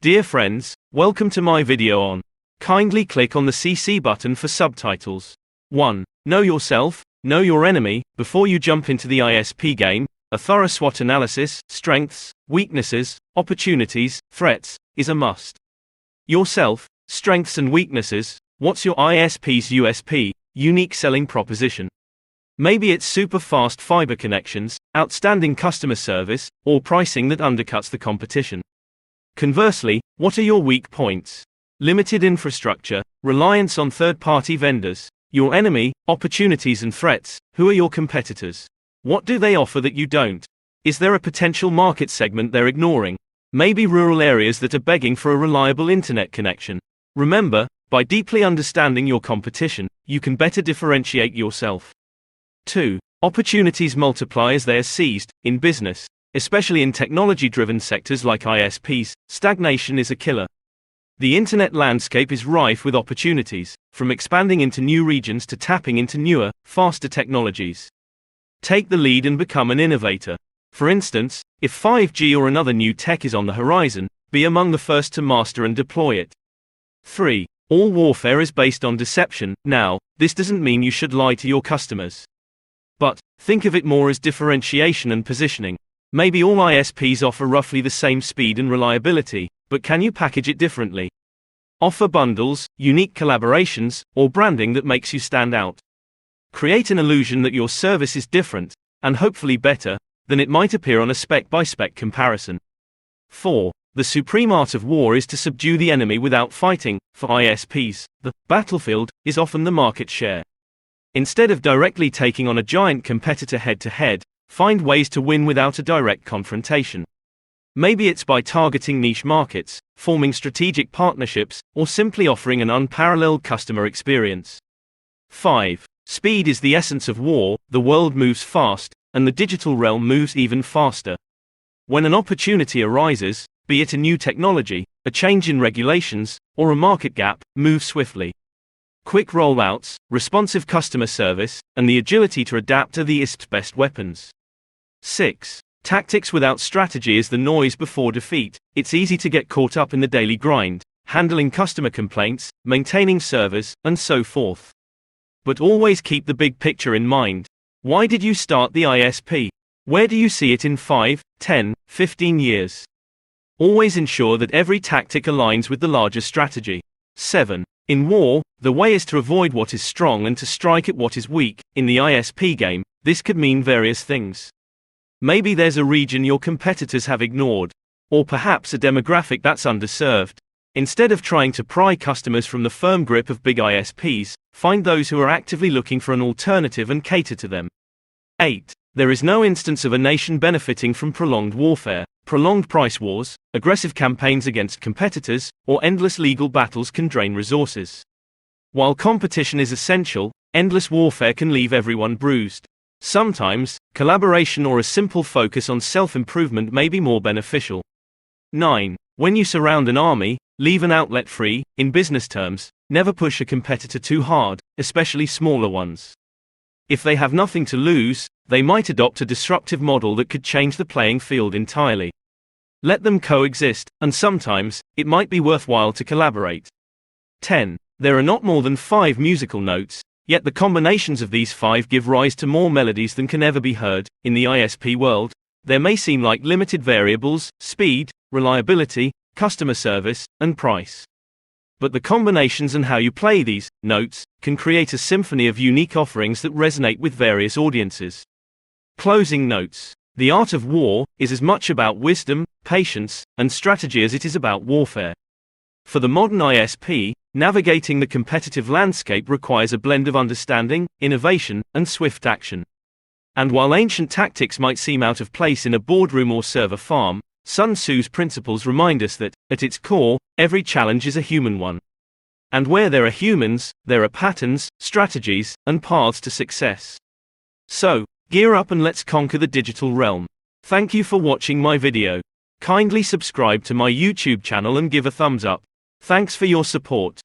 Dear friends, welcome to my video on. Kindly click on the CC button for subtitles. 1. Know yourself, know your enemy. Before you jump into the ISP game, a thorough SWOT analysis, strengths, weaknesses, opportunities, threats, is a must. Yourself, strengths and weaknesses. What's your ISP's USP, unique selling proposition? Maybe it's super fast fiber connections, outstanding customer service, or pricing that undercuts the competition. Conversely, what are your weak points? Limited infrastructure, reliance on third-party vendors. Your enemy, opportunities and threats. Who are your competitors? What do they offer that you don't? Is there a potential market segment they're ignoring? Maybe rural areas that are begging for a reliable internet connection. Remember, by deeply understanding your competition, you can better differentiate yourself. 2. Opportunities multiply as they are seized. In business, especially in technology-driven sectors like ISPs, stagnation is a killer. The internet landscape is rife with opportunities, from expanding into new regions to tapping into newer, faster technologies. Take the lead and become an innovator. For instance, if 5G or another new tech is on the horizon, be among the first to master and deploy it. 3. All warfare is based on deception. Now, this doesn't mean you should lie to your customers. But, think of it more as differentiation and positioning. Maybe all ISPs offer roughly the same speed and reliability, but can you package it differently? Offer bundles, unique collaborations, or branding that makes you stand out. Create an illusion that your service is different, and hopefully better, than it might appear on a spec-by-spec comparison. 4. The supreme art of war is to subdue the enemy without fighting. For ISPs, the battlefield is often the market share. Instead of directly taking on a giant competitor head-to-head, find ways to win without a direct confrontation. Maybe it's by targeting niche markets, forming strategic partnerships, or simply offering an unparalleled customer experience. 5. Speed is the essence of war. The world moves fast, and the digital realm moves even faster. When an opportunity arises, be it a new technology, a change in regulations, or a market gap, move swiftly. Quick rollouts, responsive customer service, and the agility to adapt are the ISP's best weapons. 6. Tactics without strategy is the noise before defeat. It's easy to get caught up in the daily grind, handling customer complaints, maintaining servers, and so forth. But always keep the big picture in mind. Why did you start the ISP? Where do you see it in 5, 10, 15 years? Always ensure that every tactic aligns with the larger strategy. 7. In war, the way is to avoid what is strong and to strike at what is weak. In the ISP game, this could mean various things. Maybe there's a region your competitors have ignored, or perhaps a demographic that's underserved. Instead of trying to pry customers from the firm grip of big ISPs, find those who are actively looking for an alternative and cater to them. 8. There is no instance of a nation benefiting from prolonged warfare. Prolonged price wars, aggressive campaigns against competitors, or endless legal battles can drain resources. While competition is essential, endless warfare can leave everyone bruised. Sometimes, collaboration or a simple focus on self-improvement may be more beneficial. 9. When you surround an army, leave an outlet free. In business terms, never push a competitor too hard, especially smaller ones. If they have nothing to lose, they might adopt a disruptive model that could change the playing field entirely. Let them coexist, and sometimes, it might be worthwhile to collaborate. 10. There are not more than 5 musical notes, yet the combinations of these 5 give rise to more melodies than can ever be heard. In the ISP world, there may seem like limited variables: speed, reliability, customer service, and price. But the combinations and how you play these notes can create a symphony of unique offerings that resonate with various audiences. Closing notes. The art of war is as much about wisdom, patience, and strategy as it is about warfare. For the modern ISP, navigating the competitive landscape requires a blend of understanding, innovation, and swift action. And while ancient tactics might seem out of place in a boardroom or server farm, Sun Tzu's principles remind us that, at its core, every challenge is a human one. And where there are humans, there are patterns, strategies, and paths to success. So, gear up and let's conquer the digital realm. Thank you for watching my video. Kindly subscribe to my YouTube channel and give a thumbs up. Thanks for your support.